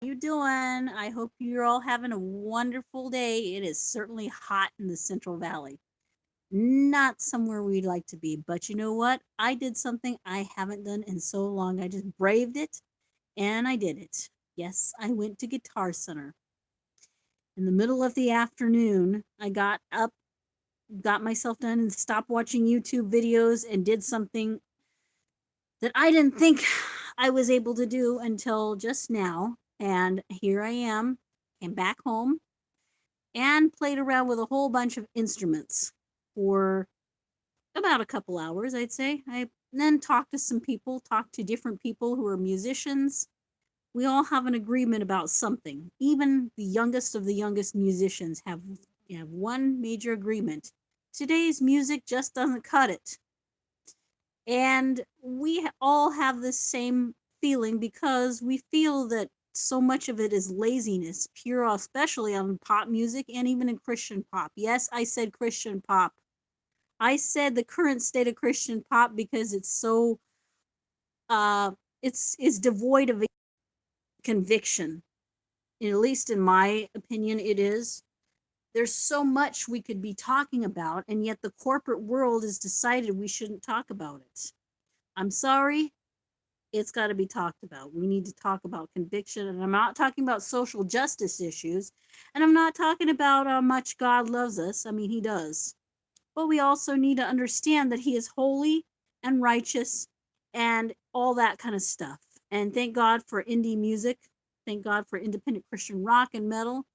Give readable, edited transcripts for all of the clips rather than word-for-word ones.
You doing? I hope you're all having a wonderful day. It is certainly hot in the Central Valley. Not somewhere we'd like to be, but you know what? I did something I haven't done in so long. I just braved it and I did it. Yes, I went to Guitar Center. In the middle of the afternoon, I got up, got myself done, and stopped watching YouTube videos and did something that I didn't think I was able to do until just now. And here I am, came back home and played around with a whole bunch of instruments for about a couple hours, I'd say. I then talked to some people, talked to different people who are musicians. We all have an agreement about something. Even the youngest of the youngest musicians have one major agreement. Today's music just doesn't cut it. And we all have this same feeling because we feel that so much of it is laziness, pure, especially on pop music and even in Christian pop. Yes, I said Christian pop. I said the current state of Christian pop because it's so uh it's devoid of conviction. At least in my opinion it is. There's so much we could be talking about, and yet the corporate world has decided we shouldn't talk about it. I'm sorry, it's got to be talked about. We need to talk about conviction. And I'm not talking about social justice issues. And I'm not talking about how much God loves us. I mean, He does. But we also need to understand that He is holy and righteous and all that kind of stuff. And thank God for indie music. Thank God for independent Christian rock and metal.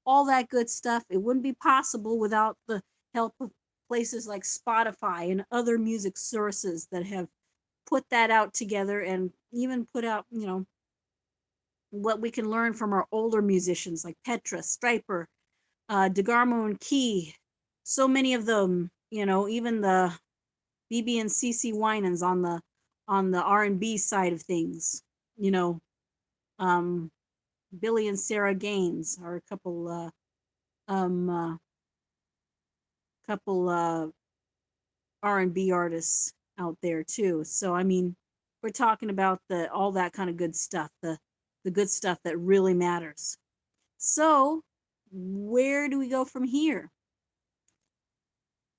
All that good stuff. It wouldn't be possible without the help of places like Spotify and other music sources that have put that out together and even put out, what we can learn from our older musicians like Petra, Stryper, DeGarmo and Key. So many of them, even the BB and CC Winans on the R&B side of things. You know, um, Billy and Sarah Gaines are a um uh, couple R&B artists out there too. So I mean, we're talking about the all that kind of good stuff, the good stuff that really matters. So, where do we go from here?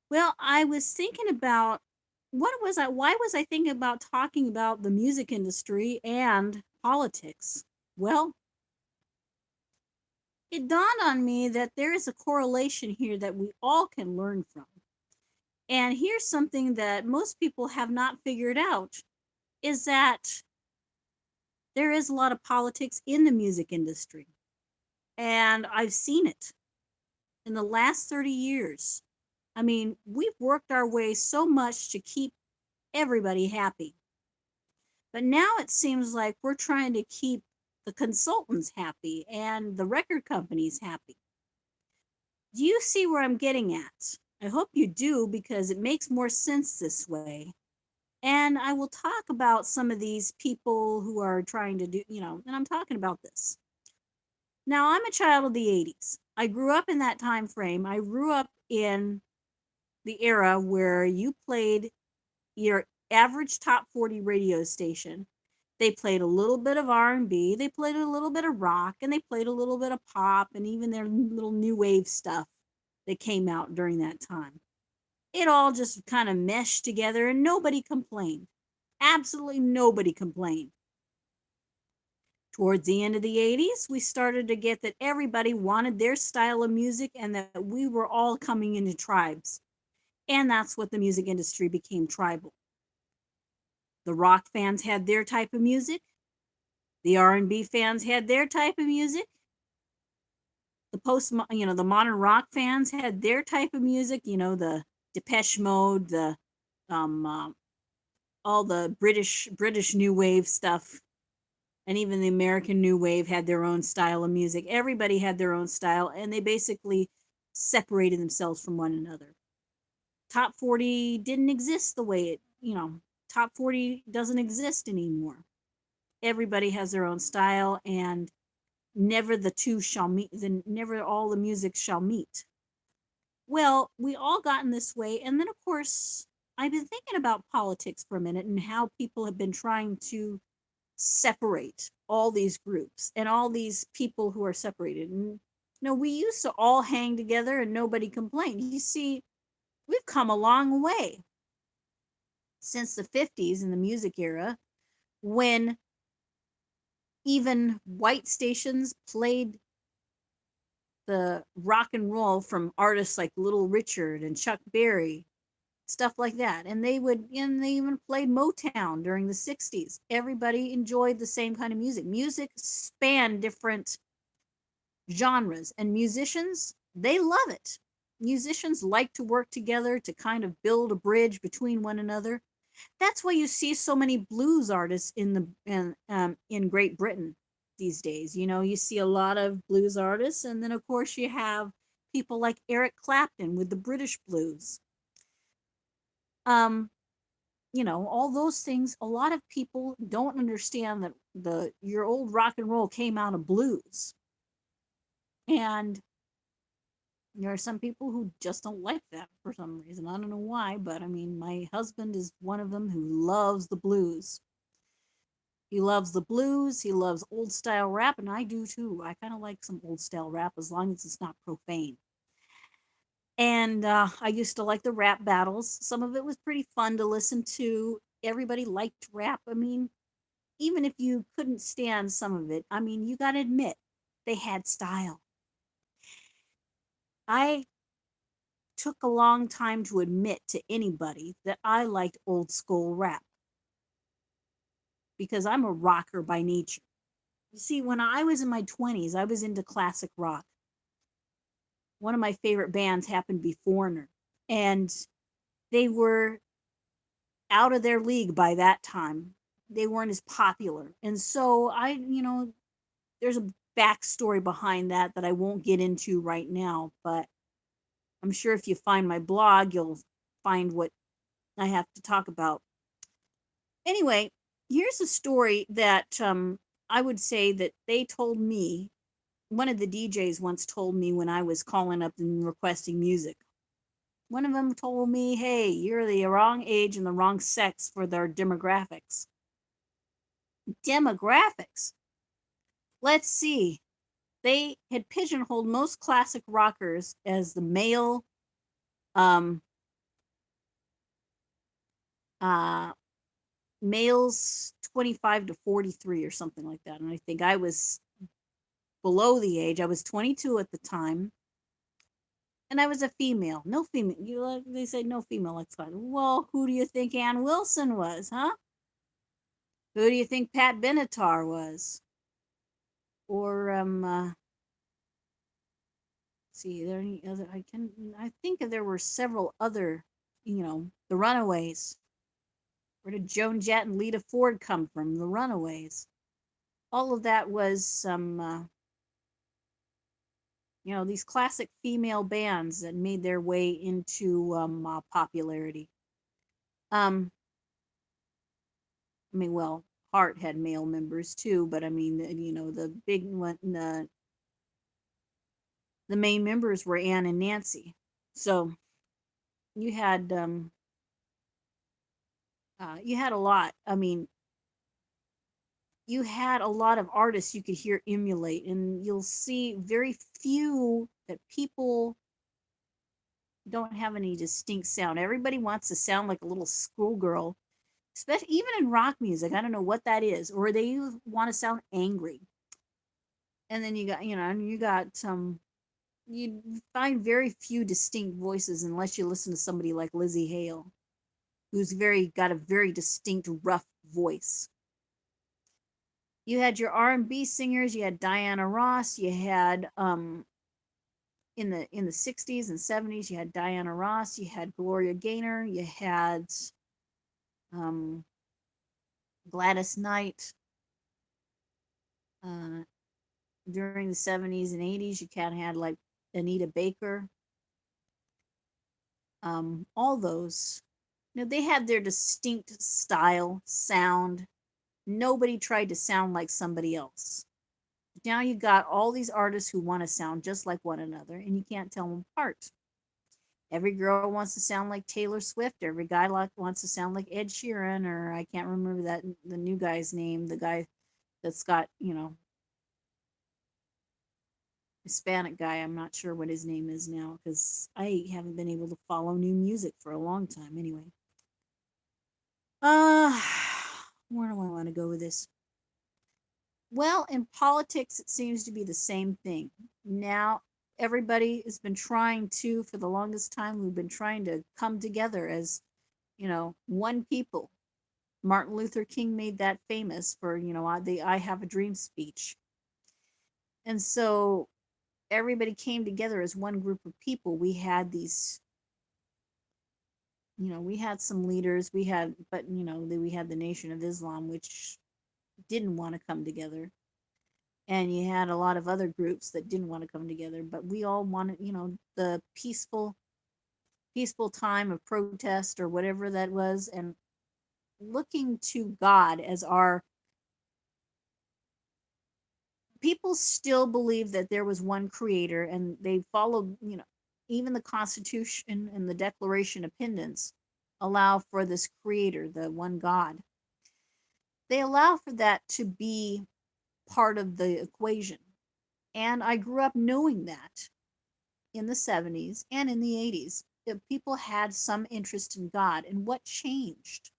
Well, I was thinking about why was I thinking about talking about the music industry and politics? Well, it dawned on me that there is a correlation here that we all can learn from. And here's something that most people have not figured out is that there is a lot of politics in the music industry. And I've seen it in the last 30 years. I mean, we've worked our way so much to keep everybody happy. But now it seems like we're trying to keep the consultants happy and the record companies happy. Do you see where I'm getting at? I hope you do because it makes more sense this way. And I will talk about some of these people who are trying to do, and I'm talking about this. Now, I'm a child of the 80s. I grew up in that time frame. I grew up in the era where you played your average top 40 radio station. They played a little bit of R&B, they played a little bit of rock, and they played a little bit of pop and even their little new wave stuff that came out during that time. It all just kind of meshed together and nobody complained. Absolutely nobody complained. Towards the end of the 80s, we started to get that everybody wanted their style of music and that we were all coming into tribes. And that's what the music industry became tribal. The rock fans had their type of music. The R&B fans had their type of music. The modern rock fans had their type of music. The Depeche Mode, the um, uh, all the British new wave stuff, and even the American new wave had their own style of music. Everybody had their own style, and they basically separated themselves from one another. Top 40 didn't exist the way top 40 doesn't exist anymore. Everybody has their own style, and never the two shall meet, then never all the music shall meet. Well, we all got in this way, and then of course I've been thinking about politics for a minute and how people have been trying to separate all these groups and all these people who are separated. And we used to all hang together and nobody complained. You see, we've come a long way since the 50s in the music era, when even white stations played the rock and roll from artists like Little Richard and Chuck Berry, stuff like that. And they even played Motown during the 60s. Everybody enjoyed the same kind of music. Music spanned different genres, and musicians, they love it. Musicians like to work together to kind of build a bridge between one another. That's why you see so many blues artists in Great Britain these days. You see a lot of blues artists, and then of course you have people like Eric Clapton with the British blues. Um, all those things. A lot of people don't understand that your old rock and roll came out of blues, and there are some people who just don't like that for some reason. I don't know why, but I mean, my husband is one of them who loves the blues. He loves the blues. He loves old style rap, and I do too. I kind of like some old style rap as long as it's not profane. And I used to like the rap battles. Some of it was pretty fun to listen to. Everybody liked rap. I mean, even if you couldn't stand some of it, I mean, you got to admit they had style. I took a long time to admit to anybody that I liked old school rap because I'm a rocker by nature. You see, when I was in my 20s, I was into classic rock. One of my favorite bands happened to be Foreigner, and they were out of their league by that time. They weren't as popular. And so there's a backstory behind that I won't get into right now, but I'm sure if you find my blog, you'll find what I have to talk about. Anyway, here's a story that I would say that they told me. One of the DJs once told me when I was calling up and requesting music. One of them told me, hey, you're the wrong age and the wrong sex for their demographics. Demographics? Let's see. They had pigeonholed most classic rockers as the male um, males 25 to 43 or something like that. And I think I was below the age. I was 22 at the time. And I was a female. No female. They say no female. That's fine. Well, who do you think Ann Wilson was, huh? Who do you think Pat Benatar was? Or see, there any other? I think there were several other. The Runaways. Where did Joan Jett and Lita Ford come from? The Runaways. All of that was some. These classic female bands that made their way into popularity. I mean, well, Heart had male members too, but I mean, the big one, the main members were Ann and Nancy. So you had a lot. I mean, you had a lot of artists you could hear emulate, and you'll see very few that people don't have any distinct sound. Everybody wants to sound like a little schoolgirl, especially even in rock music. I don't know what that is, or they want to sound angry. And then you find very few distinct voices unless you listen to somebody like Lizzie Hale, who's got a very distinct rough voice. You had your R&B singers. You had Diana Ross. You had in the 60s and 70s, you had Diana Ross. You had Gloria Gaynor. You had Gladys Knight. During the 70s and 80s, you kind of had like Anita Baker. All those, they had their distinct style, sound. Nobody tried to sound like somebody else. Now you got all these artists who want to sound just like one another, and you can't tell them apart. Every girl wants to sound like Taylor Swift. Every guy wants to sound like Ed Sheeran, or I can't remember that the new guy's name. The guy that's got, Hispanic guy. I'm not sure what his name is now because I haven't been able to follow new music for a long time. Anyway, uh, where do I want to go with this? Well, in politics, it seems to be the same thing. Now, everybody has been trying to, for the longest time, we've been trying to come together as, one people. Martin Luther King made that famous for, the I Have a Dream speech. And so everybody came together as one group of people. We had these, we had some leaders, we had, but, we had the Nation of Islam, which didn't want to come together. And you had a lot of other groups that didn't want to come together, but we all wanted, the peaceful time of protest or whatever that was, and looking to God as our people still believe that there was one creator, and they followed, even the Constitution and the Declaration of Independence allow for this creator, the one God. They allow for that to be part of the equation. And I grew up knowing that in the 70s and in the 80s, that people had some interest in God. And what changed?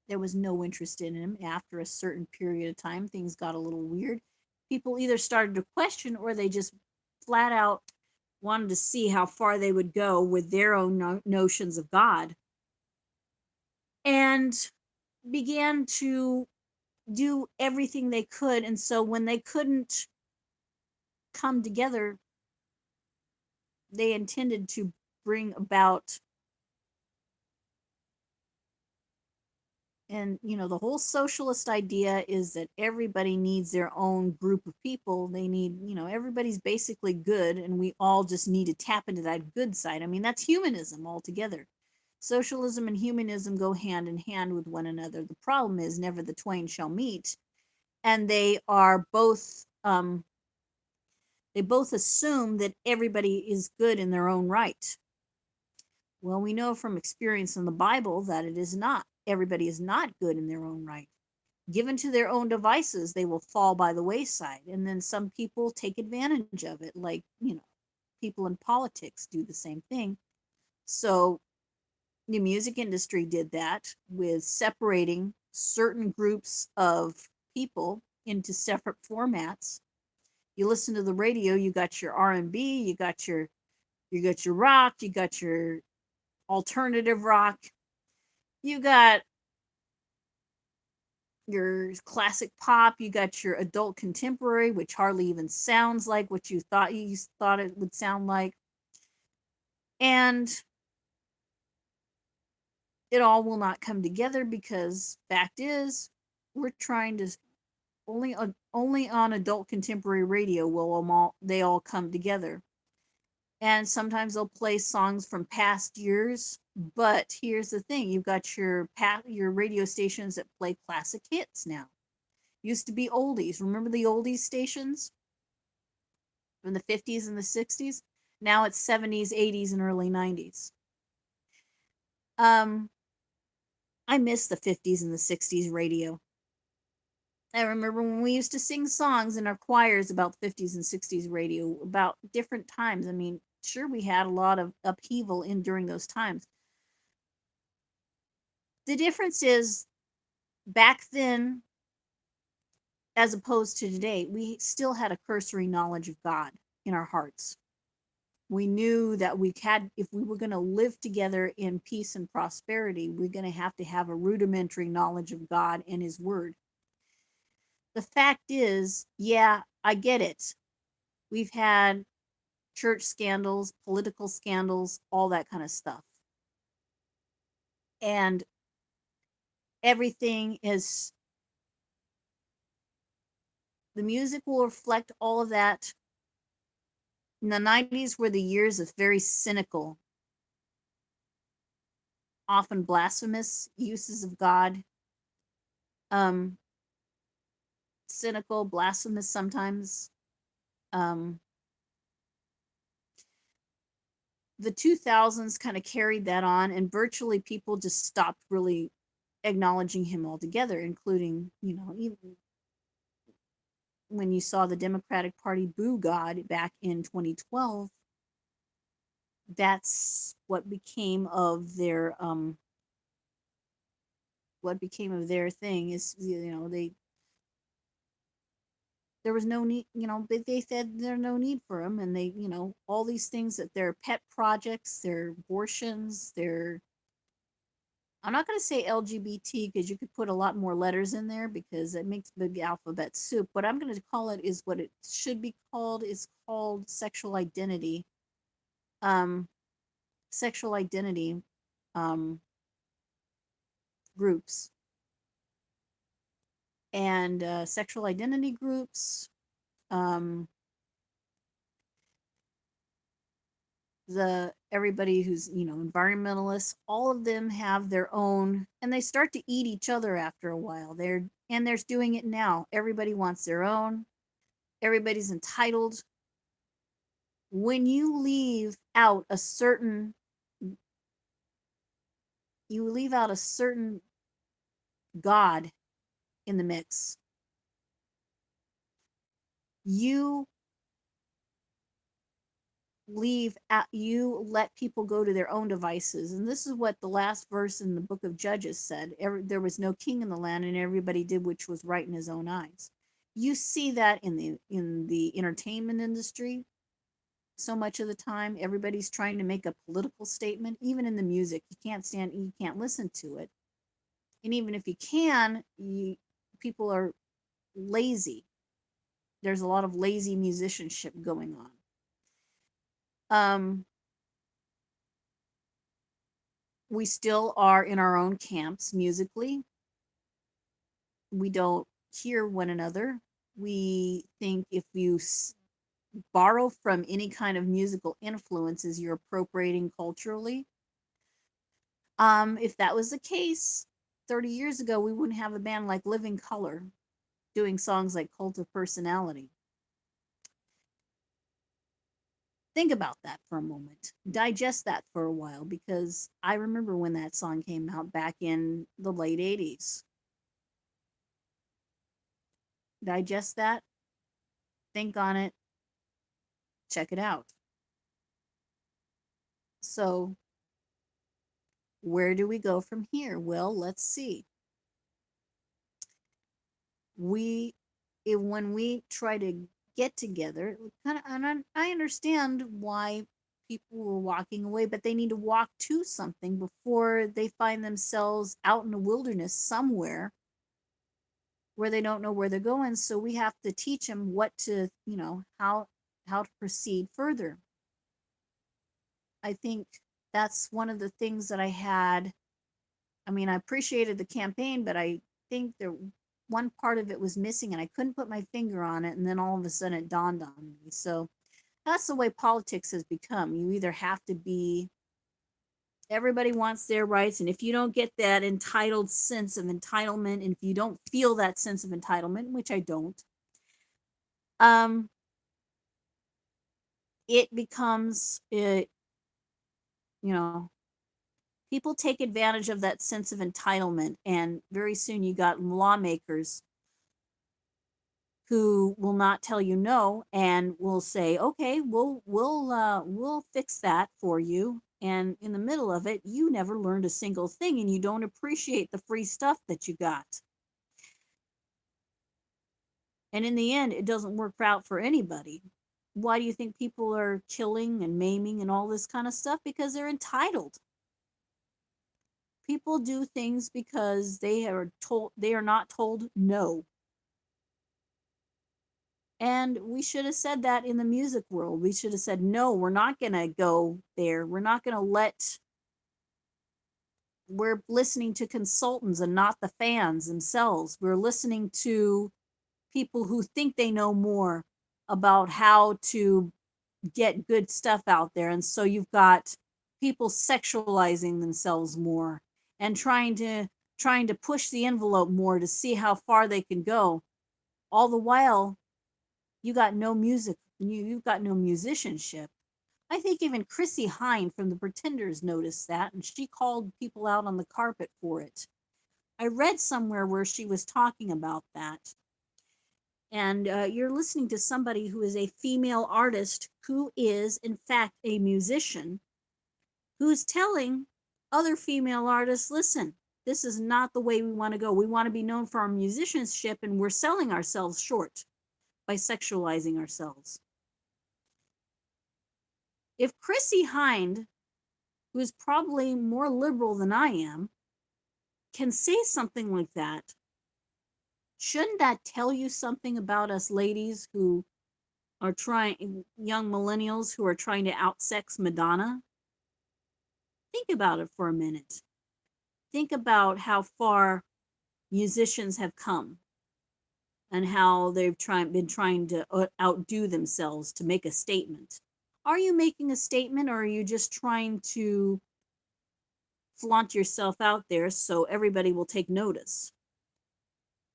There was no interest in him. After a certain period of time, things got a little weird. People either started to question, or they just flat out wanted to see how far they would go with their own notions of God, and began to do everything they could. And so when they couldn't come together, they intended to bring about, and the whole socialist idea is that everybody needs their own group of people. They need, everybody's basically good, and we all just need to tap into that good side. I mean, that's humanism altogether. Socialism and humanism go hand in hand with one another. The problem is never the twain shall meet, and they are both they both assume that everybody is good in their own right. Well, we know from experience in the Bible that it is not. Everybody is not good in their own right. Given to their own devices, they will fall by the wayside. And then some people take advantage of it, like, people in politics do the same thing. So the music industry did that with separating certain groups of people into separate formats. You listen to the radio, you got your R&B, you got your rock, you got your alternative rock, you got your classic pop, you got your adult contemporary, which hardly even sounds like what you thought it would sound like. And it all will not come together because fact is, we're trying to only on adult contemporary radio will they all come together. And sometimes they'll play songs from past years, but here's the thing, you've got your radio stations that play classic hits now. Used to be oldies. Remember the oldies stations from the 50s and the 60s? Now it's 70s, 80s, and early 90s. I miss the 50s and the 60s radio. I remember when we used to sing songs in our choirs about 50s and 60s radio, about different times. I mean, sure, we had a lot of upheaval during those times. The difference is, back then, as opposed to today, we still had a cursory knowledge of God in our hearts. We knew that if we were going to live together in peace and prosperity, we're going to have a rudimentary knowledge of God and His Word. The fact is, yeah, I get it. We've had church scandals, political scandals, all that kind of stuff. And everything is, the music will reflect all of that. In the 90s were the years of very cynical, often blasphemous uses of God. Cynical, blasphemous sometimes. the 2000s kind of carried that on, and virtually people just stopped really acknowledging him altogether, including, even when you saw the Democratic Party boo God back in 2012. That's what became of their thing is, there was no need, they said there's no need for them, and they, all these things that their pet projects, their abortions, their, I'm not going to say LGBT because you could put a lot more letters in there because it makes big alphabet soup. What I'm going to call it is what it should be called, is called sexual identity. Sexual identity um, groups. And sexual identity groups, um, everybody who's, environmentalists, all of them have their own, and they start to eat each other after a while. They're doing it now. Everybody wants their own. Everybody's entitled. When you leave out a certain God in the mix, you you let people go to their own devices. And this is what the last verse in the book of Judges said. There was no king in the land, and everybody did which was right in his own eyes. You see that in the entertainment industry. So much of the time everybody's trying to make a political statement. Even in the music, you can't listen to it. And even if you can, people are lazy. There's a lot of lazy musicianship going on. We still are in our own camps musically. We don't hear one another. We think if you borrow from any kind of musical influences, you're appropriating culturally. If that was the case 30 years ago, we wouldn't have a band like Living Colour doing songs like Cult of Personality. Think about that for a moment. Digest that for a while, because I remember when that song came out back in the late 80s. Digest that, think on it, check it out. So, where do we go from here? Well, let's see. When we try to get together, and I understand why people were walking away, but they need to walk to something before they find themselves out in the wilderness somewhere where they don't know where they're going. So we have to teach them what to, how to proceed further. I think that's one of the things that I had. I mean, I appreciated the campaign, but I think one part of it was missing, and I couldn't put my finger on it. And then all of a sudden it dawned on me. So that's the way politics has become. You either have to be, everybody wants their rights. And if you don't get that entitled sense of entitlement, and if you don't feel that sense of entitlement, which I don't, it becomes, people take advantage of that sense of entitlement. And very soon you got lawmakers who will not tell you no and will say, okay, we'll fix that for you. And in the middle of it, you never learned a single thing, and you don't appreciate the free stuff that you got. And in the end, it doesn't work out for anybody. Why do you think people are killing and maiming and all this kind of stuff? Because they're entitled. People do things because they are not told no. And we should have said that in the music world. We should have said, no, we're not going to go there. We're not going to we're listening to consultants and not the fans themselves. We're listening to people who think they know more about how to get good stuff out there. And so you've got people sexualizing themselves more and trying to push the envelope more to see how far they can go. All the while, you got no music, you've got no musicianship. I think even Chrissy Hine from the Pretenders noticed that, and she called people out on the carpet for it. I read somewhere where she was talking about that. And you're listening to somebody who is a female artist who is, in fact, a musician who's telling other female artists, listen, this is not the way we want to go. We want to be known for our musicianship, and we're selling ourselves short by sexualizing ourselves. If Chrissy Hind, who is probably more liberal than I am, can say something like that, shouldn't that tell you something about us ladies who are trying, young millennials who are trying to outsex Madonna? Think about it for a minute. Think about how far musicians have come and how they've been trying to outdo themselves to make a statement. Are you making a statement, or are you just trying to flaunt yourself out there so everybody will take notice?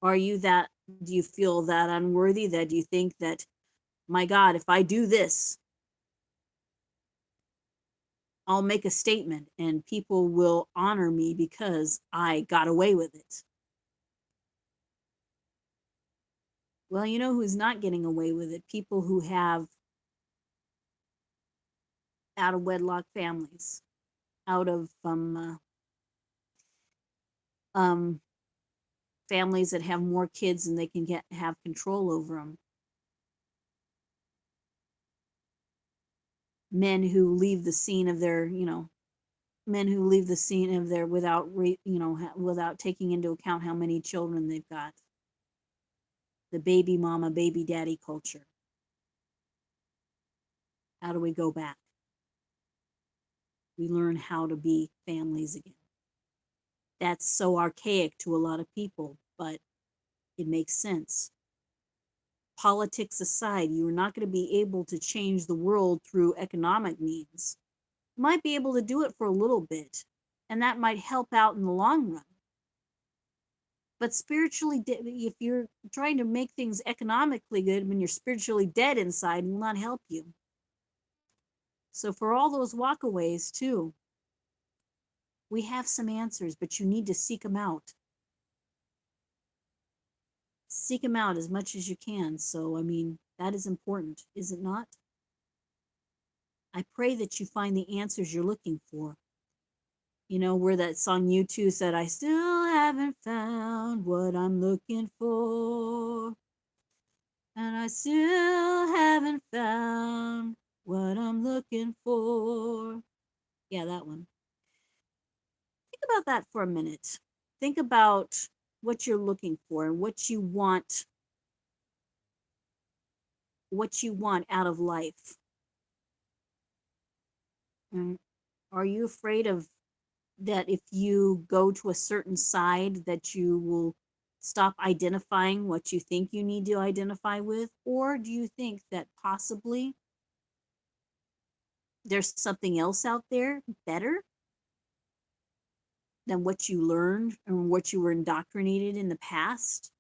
Are you that, do you feel that unworthy that you think that, my God, if I do this, I'll make a statement and people will honor me because I got away with it? Well, you know who's not getting away with it? People who have out of wedlock families, out of um, families that have more kids and they can have control over them. Men who leave the scene of their, men who leave the scene of their without taking into account how many children they've got. The baby mama, baby daddy culture. How do we go back? We learn how to be families again. That's so archaic to a lot of people, but it makes sense. Politics aside, you're not going to be able to change the world through economic means. You might be able to do it for a little bit, and that might help out in the long run. But spiritually, if you're trying to make things economically good when you're spiritually dead inside, will not help you. So for all those walkaways too, we have some answers, but you need to seek them out. Seek them out as much as you can. So, I mean, that is important, is it not? I pray that you find the answers you're looking for. You know, where that song U2 said, I still haven't found what I'm looking for. And I still haven't found what I'm looking for. Yeah, that one. Think about that for a minute. Think about what you're looking for and what you want out of life. And are you afraid of that if you go to a certain side that you will stop identifying what you think you need to identify with? Or do you think that possibly there's something else out there better than what you learned and what you were indoctrinated in the past?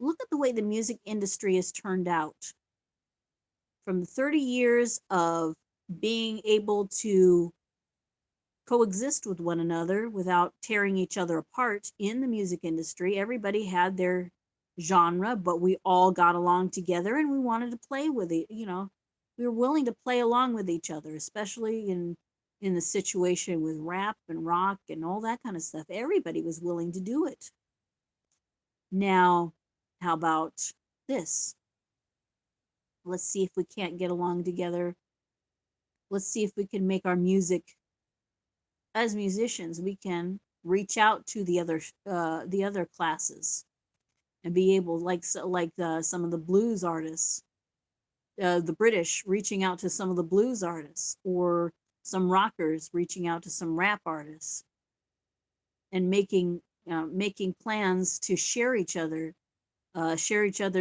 Look at the way the music industry has turned out. From 30 years of being able to coexist with one another without tearing each other apart in the music industry, everybody had their genre, but we all got along together and we wanted to play with it. We were willing to play along with each other, especially in the situation with rap and rock and all that kind of stuff. Everybody was willing to do it. Now, how about this? Let's see if we can't get along together. Let's see if we can make our music, as musicians, we can reach out to the other classes and be able, some of the blues artists, the British reaching out to some of the blues artists, or some rockers reaching out to some rap artists, and making plans to share each other's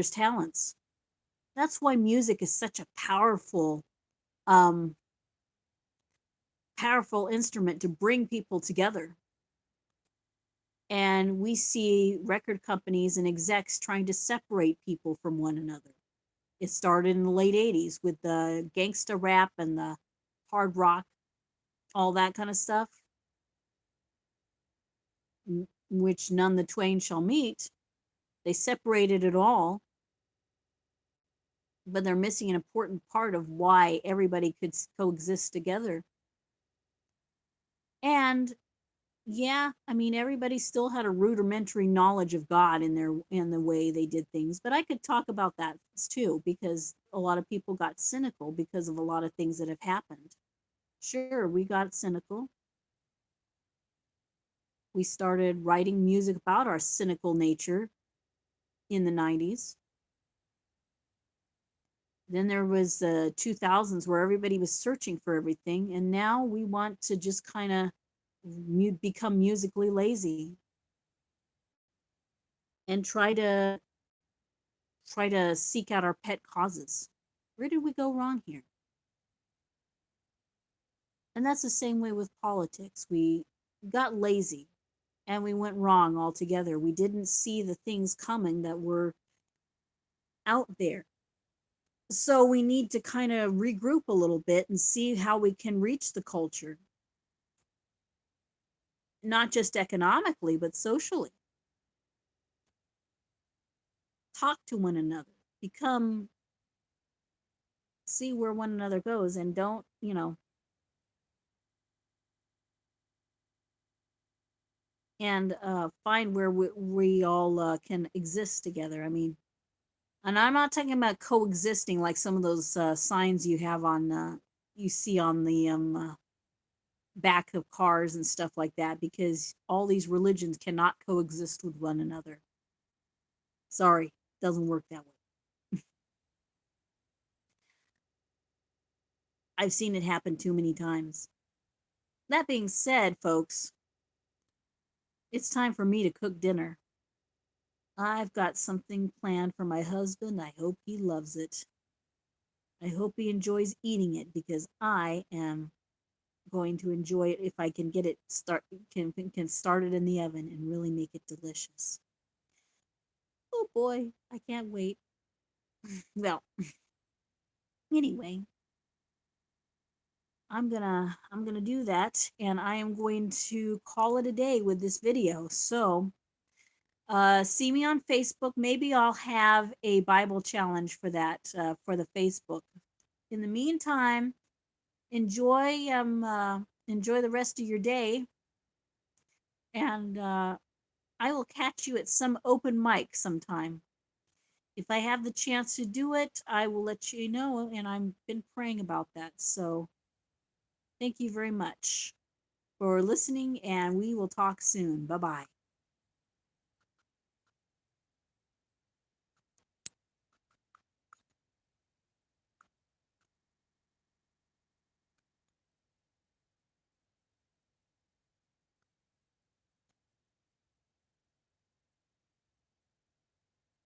talents. That's why music is such a um, powerful instrument to bring people together. And we see record companies and execs trying to separate people from one another. It started in the late 80s with the gangsta rap and the hard rock, all that kind of stuff, which none the twain shall meet. They separated it all, but they're missing an important part of why everybody could coexist together. And yeah, I mean everybody still had a rudimentary knowledge of God in the way they did things, but I could talk about that too because a lot of people got cynical because of a lot of things that have happened. Sure, we got cynical. We started writing music about our cynical nature in the 90s. Then there was the 2000s where everybody was searching for everything, and now we want to just kind of become musically lazy and try to seek out our pet causes. Where did we go wrong here? And that's the same way with politics. We got lazy and we went wrong altogether. We didn't see the things coming that were out there. So we need to kind of regroup a little bit and see how we can reach the culture, not just economically, but socially. Talk to one another, become, see where one another goes, and don't, and find where we all can exist together. I mean, and I'm not talking about coexisting like some of those signs you have on, you see on the back of cars and stuff like that, because all these religions cannot coexist with one another. Sorry, doesn't work that way. I've seen it happen too many times. That being said, folks, it's time for me to cook dinner. I've got something planned for my husband. I hope he loves it. I hope he enjoys eating it because I am going to enjoy it if I can get it can start it in the oven and really make it delicious. Oh boy, I can't wait. Well, anyway, I'm gonna do that, and I am going to call it a day with this video. So see me on Facebook. Maybe I'll have a Bible challenge for that for the Facebook. In the meantime, enjoy the rest of your day, and I will catch you at some open mic sometime. If I have the chance to do it, I will let you know, and I've been praying about that. So thank you very much for listening, and we will talk soon. Bye bye.